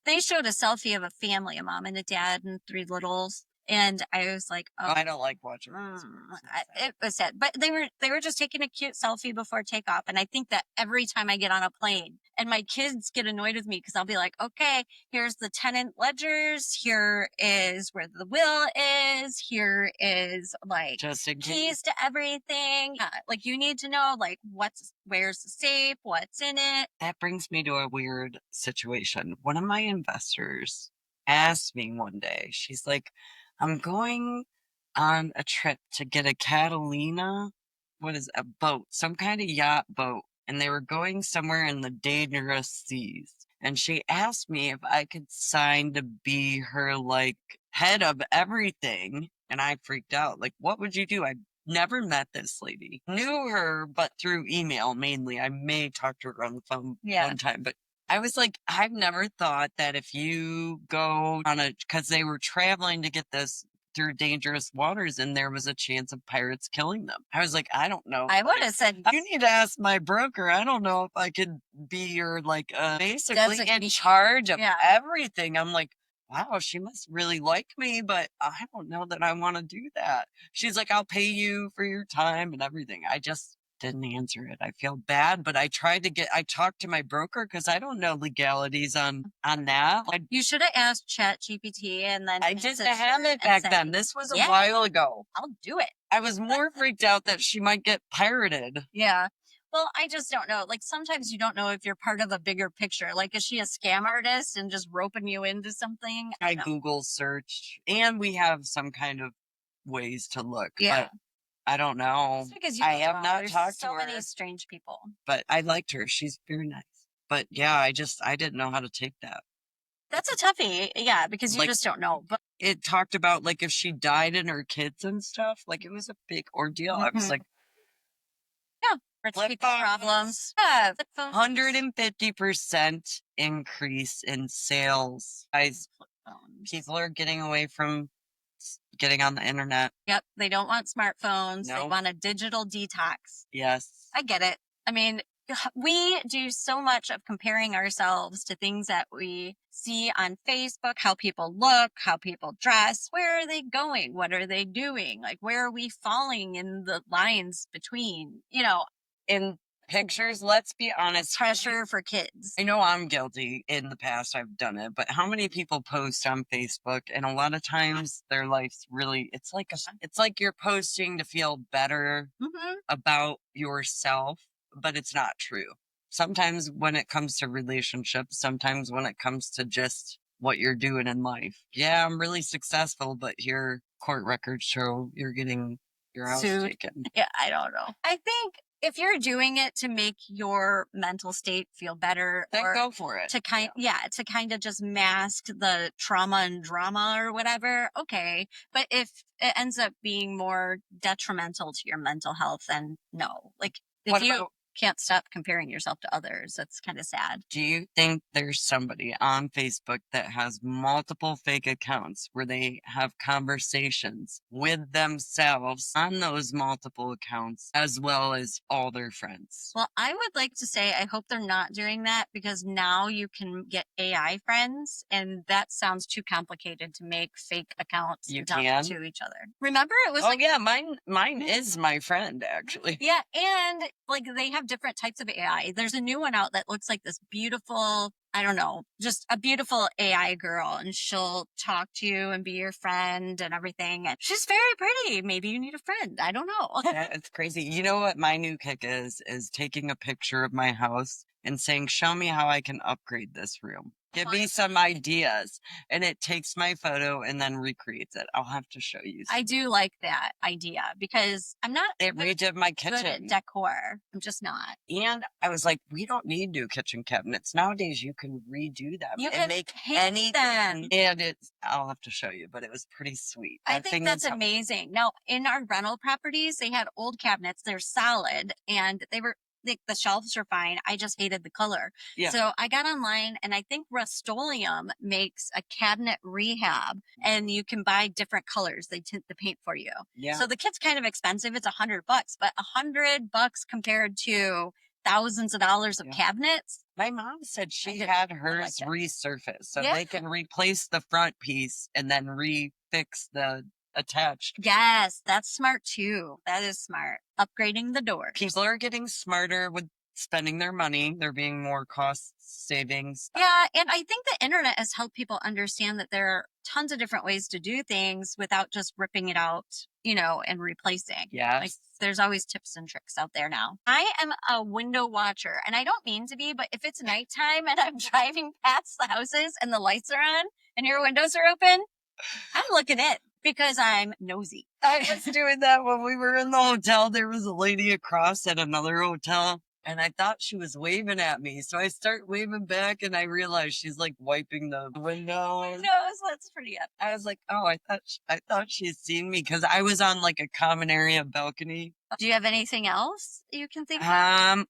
They showed a selfie of a family, a mom and a dad and 3 littles. And I was like, oh, I don't like watching it was sad. But they were just taking a cute selfie before takeoff. And I think that every time I get on a plane and my kids get annoyed with me because I'll be like, okay, here's the tenant ledgers. Here is where the will is. Here is like just in case. Keys to everything. Like you need to know like where's the safe, what's in it. That brings me to a weird situation. One of my investors asked me one day, she's like, I'm going on a trip to get a Catalina, a boat, some kind of yacht boat. And they were going somewhere in the dangerous seas. And she asked me if I could sign to be her, like, head of everything. And I freaked out. Like, what would you do? I never met this lady. Knew her, but through email mainly. I may talk to her on the phone one time, but I was like, I've never thought that if you go on because they were traveling to get this through dangerous waters and there was a chance of pirates killing them. I was like, I don't know. I would have said, you need to ask my broker. I don't know if I could be your, like, basically in charge of everything. I'm like, wow, she must really like me, but I don't know that I want to do that. She's like, I'll pay you for your time and everything. I just didn't answer it. I feel bad, but I talked to my broker because I don't know legalities on that. You should have asked ChatGPT and then I didn't have it back then. This was a while ago. I'll do it. I was more freaked out that she might get pirated. Yeah. Well, I just don't know. Like sometimes you don't know if you're part of a bigger picture. Like, is she a scam artist and just roping you into something? I Google search, and we have some kind of ways to look. Yeah. But I don't know. Because I have not talked to to her. So many strange people. But I liked her. She's very nice. But yeah, I didn't know how to take that. That's a toughie. Yeah, because you just don't know. But it talked about like if she died and her kids and stuff. Like it was a big ordeal. I was like, rich people problems. Yeah, 150% increase in sales. Guys, people are getting away from getting on the internet. Yep, they don't want smartphones. They want a digital detox. Yes. I get it. I mean, we do so much of comparing ourselves to things that we see on Facebook, how people look, how people dress, where are they going, what are they doing, like where are we falling in the lines between, in pictures, let's be honest. Pressure for kids. I know I'm guilty. In the past, I've done it, but how many people post on Facebook? And a lot of times their life's really, it's like you're posting to feel better about yourself, but it's not true. Sometimes when it comes to relationships, sometimes when it comes to just what you're doing in life. Yeah, I'm really successful, but your court records show you're getting your house taken. Yeah, I don't know. I think if you're doing it to make your mental state feel better, then go for it. To kind of just mask the trauma and drama or whatever, okay. But if it ends up being more detrimental to your mental health, then no. Like if you can't stop comparing yourself to others, that's kind of sad. Do you think there's somebody on Facebook that has multiple fake accounts where they have conversations with themselves on those multiple accounts as well as all their friends? Well, I would like to say I hope they're not doing that because now you can get AI friends and that sounds too complicated to make fake accounts talk to each other. Remember it was mine is my friend actually. Yeah, and like they have different types of AI. There's a new one out that looks like this beautiful, I don't know, just a beautiful AI girl, and she'll talk to you and be your friend and everything. And she's very pretty. Maybe you need a friend. I don't know. It's crazy. You know what my new kick is taking a picture of my house and saying, show me how I can upgrade this room. Give me some ideas. And it takes my photo and then recreates it. I'll have to show you. I do like that idea because I'm not It redid my good at kitchen. decor. I'm just not. And I was like, we don't need new kitchen cabinets. Nowadays, you can redo them You and can make paint anything. them. And I'll have to show you, but it was pretty sweet. I That think thing that's is- amazing. Now, in our rental properties, they had old cabinets. They're solid and they were the shelves are fine. I just hated the color. Yeah. So I got online and I think Rust-Oleum makes a cabinet rehab and you can buy different colors. They tint the paint for you. Yeah. So the kit's kind of expensive. It's $100, but $100 compared to thousands of dollars of Yeah. cabinets. My mom said she did- had I hers liked it. resurfaced. So Yeah. they can replace the front piece and then refix the attached. Yes, that's smart too. That is smart. Upgrading the door. People are getting smarter with spending their money. They're being more cost savings. Yeah, and I think the internet has helped people understand that there are tons of different ways to do things without just ripping it out, and replacing. Yes. Like there's always tips and tricks out there now. I am a window watcher, and I don't mean to be, but if it's nighttime and I'm driving past the houses and the lights are on and your windows are open, I'm looking in because I'm nosy. I was doing that when we were in the hotel. There was a lady across at another hotel, and I thought she was waving at me. So I start waving back, and I realized she's like wiping the window. Nose, that's pretty up. I was like, oh, I thought she had seen me because I was on like a common area balcony. Do you have anything else you can think of?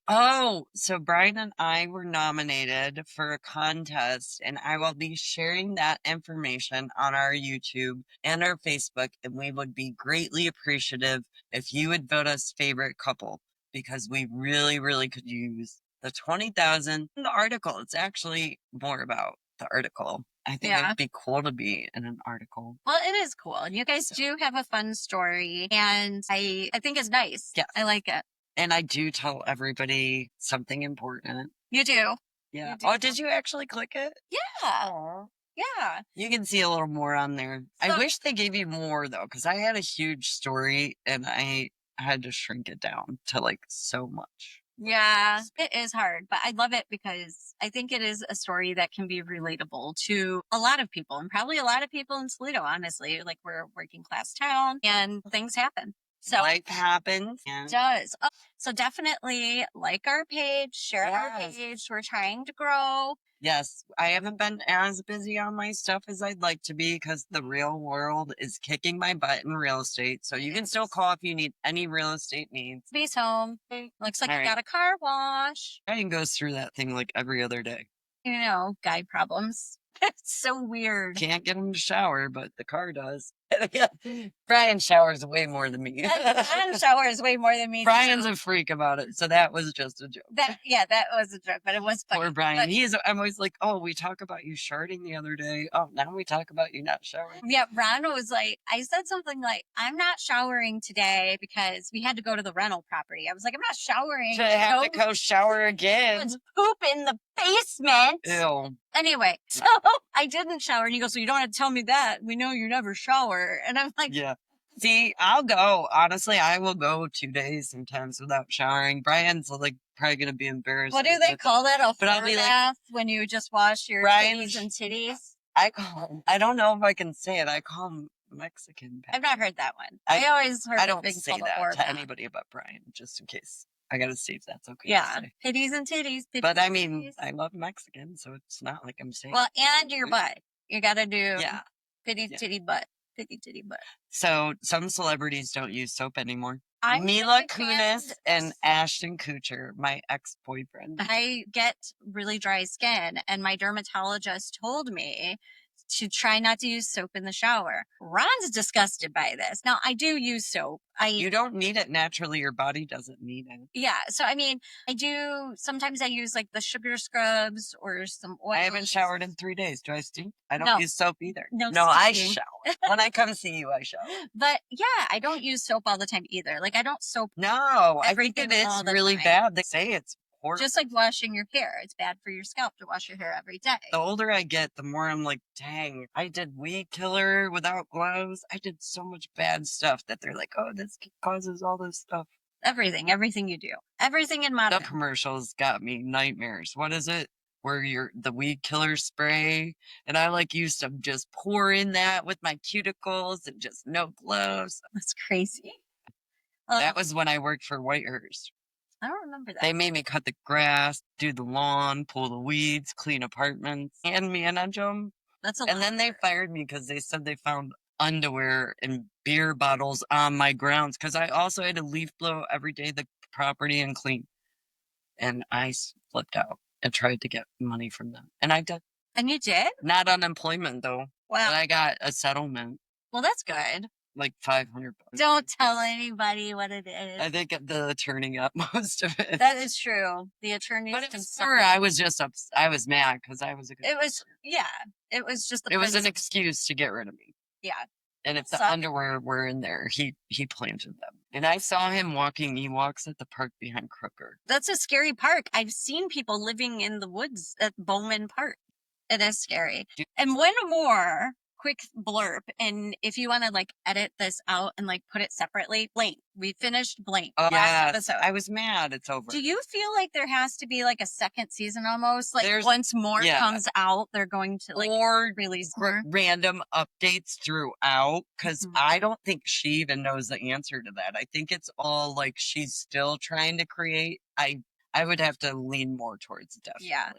So Brian and I were nominated for a contest, and I will be sharing that information on our YouTube and our Facebook, and we would be greatly appreciative if you would vote us favorite couple, because we really, really could use the 20,000. The article, it's actually more about the article. I think Yeah. it'd be cool to be in an article. Well, it is cool. And you guys do have a fun story. And I think it's nice. Yes. I like it. And I do tell everybody something important. You do. Yeah. You do. Oh, did you actually click it? Yeah. Yeah. You can see a little more on there. I So- wish they gave you more though, because I had a huge story and I had to shrink it down to like so much. Yeah. It is hard, but I love it because I think it is a story that can be relatable to a lot of people and probably a lot of people in Toledo, honestly. Like we're a working class town and things happen. So Life happens. it And does. Oh, so definitely like our page, share our Yes. page. We're trying to grow. yes, I haven't been as busy on my stuff as I'd like to be because the real world is kicking my butt in real estate. So you can still call if you need any real estate needs. Bee's home. Looks like All you right. got a car wash. Brian goes through that thing like every other day. Guy problems. It's so weird. Can't get him to shower, but the car does. Brian showers way more than me. Brian showers way more than me. Brian's too. a freak about it, so that was just a joke. that was a joke, but it was funny. Poor Brian. But- I'm always like, oh, we talk about you sharding the other day. Oh, now we talk about you not showering. yeah, Ron was like, I said something like, I'm not showering today because we had to go to the rental property. I was like, I'm not showering. Should I have to go shower again? Someone's poop in the basement. Ew. Anyway, so I didn't shower. And he goes, so you don't have to tell me that. We know you never shower. And I'm like, Yeah. See, I'll go. Honestly, I will go 2 days sometimes without showering. Brian's like probably gonna be embarrassed. what do they call that? A But I'll floor be like, bath when you just wash your Brian's- titties and titties? I don't know if I can say it. I call him Mexican. I've not heard that one. I- I always heard I it don't being say called a that floor to bath. anybody but Brian, just in case. I gotta see if that's okay. Yeah, To say. titties and titties. But titties I and mean, titties. I love Mexican, so it's not like I'm saying. Well, and your butt. You gotta do yeah. titty Yeah. titty butt. Titty titty butt. So some celebrities don't use soap anymore. I'm Mila a big Kunis fan. and Ashton Kutcher, my ex-boyfriend. I get really dry skin, and my dermatologist told me to try not to use soap in the shower. Ron's disgusted by this. Now, I do use soap. You don't need it naturally. Your body doesn't need it. Yeah, so I mean, sometimes I use like the sugar scrubs or some oil. I haven't showered in 3 days. Do I stink? I don't No. use soap either. No I stinking. shower. When I come see you, I shower. But yeah, I don't use soap all the time either. Like I don't soap No, I think Everything it all is the really time. bad. They say it's horrible. just like washing your hair. It's bad for your scalp to wash your hair every day. The older I get, the more I'm like, dang, I did weed killer without gloves. I did so much bad stuff that they're like, oh, this causes all this stuff. Everything you do. Everything in The modern. commercials got me nightmares. What is it? where the weed killer spray. And I like used to just pour in that with my cuticles and just no gloves. That's crazy. That was when I worked for Whitehurst. I don't remember that. They made me cut the grass, do the lawn, pull the weeds, clean apartments, and manage them. That's a And lot then they work. fired me because they said they found underwear and beer bottles on my grounds because I also had to leaf blow every day the property and clean. And I flipped out and tried to get money from them. And I did. And you did? Not unemployment, though. Wow. But I got a settlement, Well, that's good. like $500. Don't tell anybody what it is. I think the attorney got most of it. That is true. The attorneys But it can was suck her. it. I was just I was mad because I was a good. It was, yeah. It was just the It was an principle. excuse to get rid of me. Yeah. And if the Suck. underwear were in there, he planted them. And I saw him walking Ewoks at the park behind Crooker. That's a scary park. I've seen people living in the woods at Bowman Park. It is scary. And one more quick blurb, and if you want to like edit this out and like put it separately, Blank. We finished Blank last episode. I was mad. It's over. Do you feel like there has to be like a second season almost? Like once more yeah. comes out, they're going to like or release more? random updates throughout because I don't think she even knows the answer to that. I think it's all like she's still trying to create. I would have to lean more towards definitely. Yeah.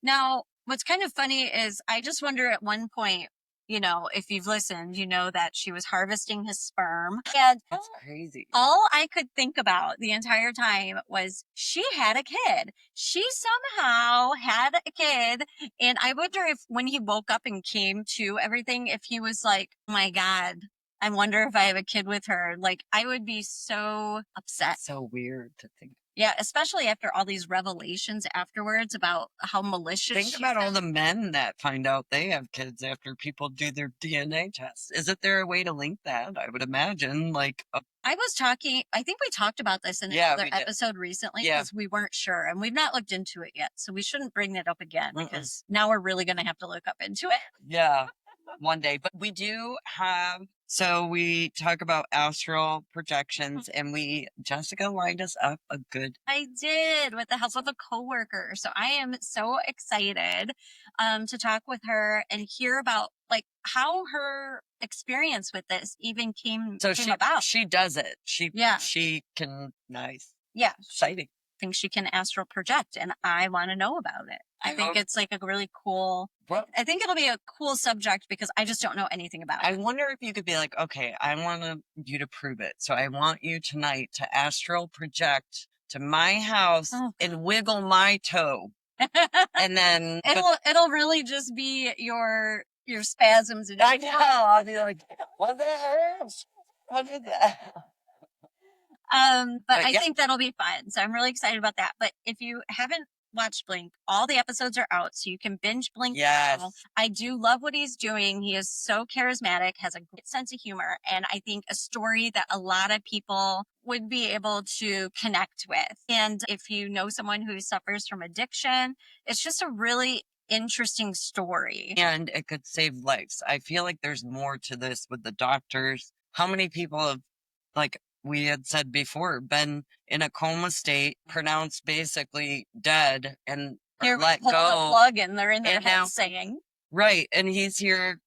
Now, what's kind of funny is I just wonder at one point, you know, if you've listened, you know that she was harvesting his sperm. And That's crazy. all I could think about the entire time was she had a kid. She somehow had a kid. And I wonder if when he woke up and came to everything, if he was like, oh my God, I wonder if I have a kid with her. Like, I would be so upset. So weird to think. Yeah, especially after all these revelations afterwards about how malicious. Think about all the men that find out they have kids after people do their DNA tests. Isn't there a way to link that? I would imagine, like. I was talking, I think we talked about this in another episode recently because we weren't sure and we've not looked into it yet. So we shouldn't bring it up again because now we're really going to have to look up into it. Yeah, one day. But we do have, so we talk about astral projections and Jessica lined us up a good. I did with the help of a coworker. So I am so excited to talk with her and hear about like how her experience with this even came about. She does it. She can, nice. Yeah. Exciting. Think she can astral project and I want to know about it. I think it's like a really cool, I think it'll be a cool subject because I just don't know anything about it. I wonder if you could be like, okay, I want you to prove it. So I want you tonight to astral project to my house and wiggle my toe. And then it'll really just be your spasms. I know. I'll be like, what the hell? What did that? But I think that'll be fun. So I'm really excited about that. But if you haven't watched Blink, all the episodes are out, so you can binge Blink. Yes. Now. I do love what he's doing. He is so charismatic, has a great sense of humor, and I think a story that a lot of people would be able to connect with. And if you know someone who suffers from addiction, it's just a really interesting story. And it could save lives. I feel like there's more to this with the doctors. How many people have, like we had said before, been in a coma state, pronounced basically dead, and let go. The plug and they're in their head saying. Right. And he's here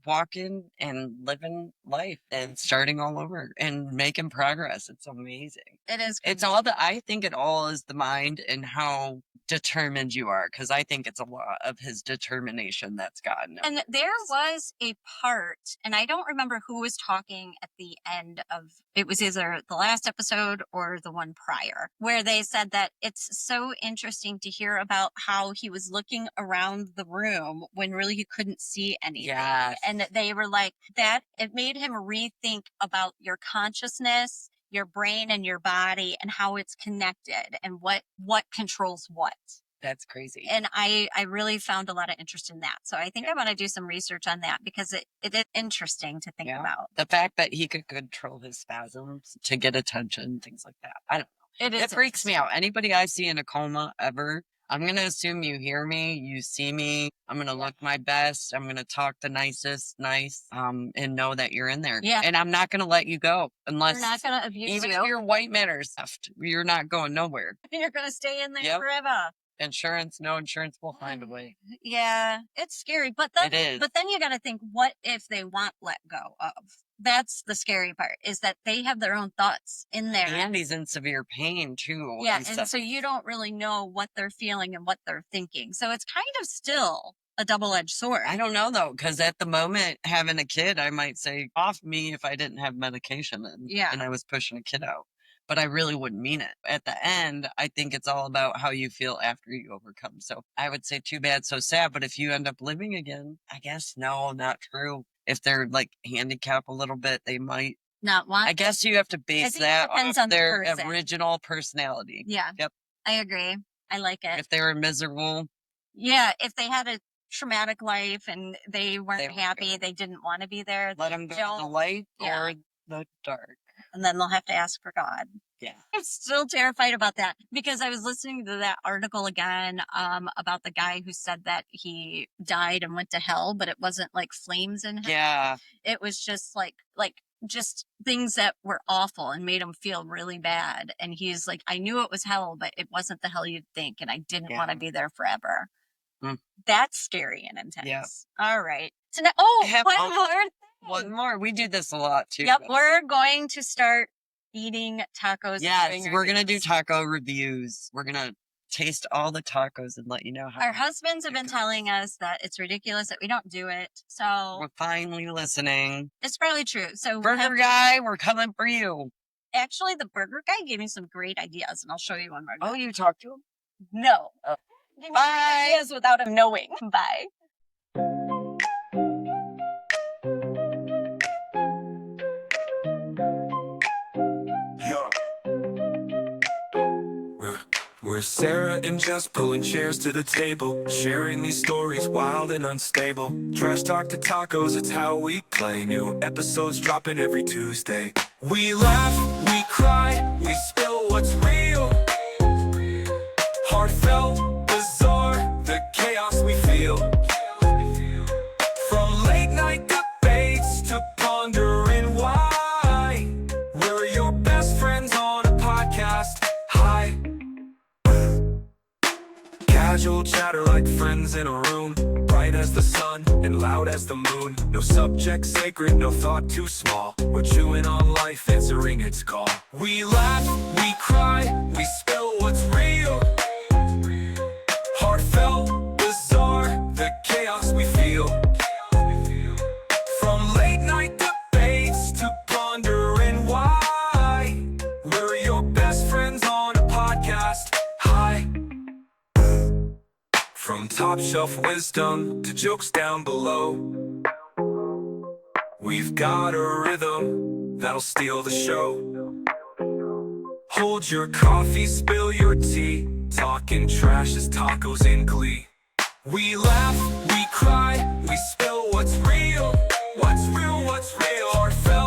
walking and living life and starting all over and making progress. It's amazing. It is. It's I think it all is the mind and how determined you are, because I think it's a lot of his determination that's gotten him. And there was a part, and I don't remember who was talking at the end of, it was either the last episode or the one prior, where they said that it's so interesting to hear about how he was looking around the room when really he couldn't see anything. Yes. And they were like, that it made him rethink about your consciousness, your brain and your body and how it's connected and what controls what. That's crazy. And I really found a lot of interest in that. So I think I want to do some research on that because it is interesting to think about. The fact that he could control his spasms to get attention, things like that. I don't know. It freaks me out. Anybody I see in a coma ever, I'm going to assume you hear me, you see me. I'm going to look my best. I'm going to talk the nicest, and know that you're in there. Yeah. And I'm not going to let you go unless. We're not going to abuse even you. if your white matters left, you're not going nowhere. You're going to stay in there forever. Insurance, no insurance, we'll find a way. Yeah, it's scary. But then, It is. But then you got to think, what if they want let go of? That's the scary part, is that they have their own thoughts in there. And he's in severe pain too. Yeah, and and stuff. so you don't really know what they're feeling and what they're thinking. So it's kind of still a double-edged sword. I don't know though, because at the moment, having a kid, I might say off me if I didn't have medication and I was pushing a kid out. But I really wouldn't mean it. At the end, I think it's all about how you feel after you overcome. So I would say too bad, so sad. But if you end up living again, I guess no, not true. If they're like handicapped a little bit, they might Not want. I guess you have to base think it that depends off on the their person. original personality. Yeah. Yep. I agree. I like it. If they were miserable, Yeah, if they had a traumatic life and they weren't They- happy, they didn't want to be there, let them go to the Don't- light yeah. or the dark. and then they'll have to ask for God. Yeah. I'm still terrified about that because I was listening to that article again about the guy who said that he died and went to hell, but it wasn't like flames in hell. Yeah. It was just like just things that were awful and made him feel really bad. And he's like, I knew it was hell, but it wasn't the hell you'd think, and I didn't want to be there forever. Mm. That's scary and intense. Yeah. All right. So now, oh, I have one al- more thing. One more. We do this a lot too. Yep, we're going to start eating tacos. Yes, during we're our gonna do videos. taco reviews. We're gonna taste all the tacos and let you know how Our husbands have been telling us that it's ridiculous that we don't do it. So we're finally listening. it's probably true. So we'll Burger have- guy, we're coming for you. actually, the burger guy gave me some great ideas, and I'll show you one more. Oh, you talked to him? No. Oh. Give me Bye. ideas without him knowing. Bye. Yeah. We're Sarah and Jess pulling chairs to the table, sharing these stories wild and unstable. Trash talk to tacos, it's how we play. New episodes dropping every Tuesday. We laugh, we cry, we spill what's real. Heartfelt, bizarre, the chaos we feel. From late night debates to pondering why. We're your best friends on a podcast. Hi. Casual chatter like friends in a room, bright as the sun and loud as the moon. No subject sacred, no thought too small. We're chewing on life, answering its call. We laugh, we cry, we spill what's real. Heartfelt, bizarre, the chaos we feel. From late night debates to pondering why. We're your best friends on a podcast. Hi. From top shelf wisdom to jokes down below, we've got a rhythm that'll steal the show. Hold your coffee, spill your tea, talking trash as tacos in glee. We laugh, we cry, we spill what's real. What's real, what's real. Heartfelt.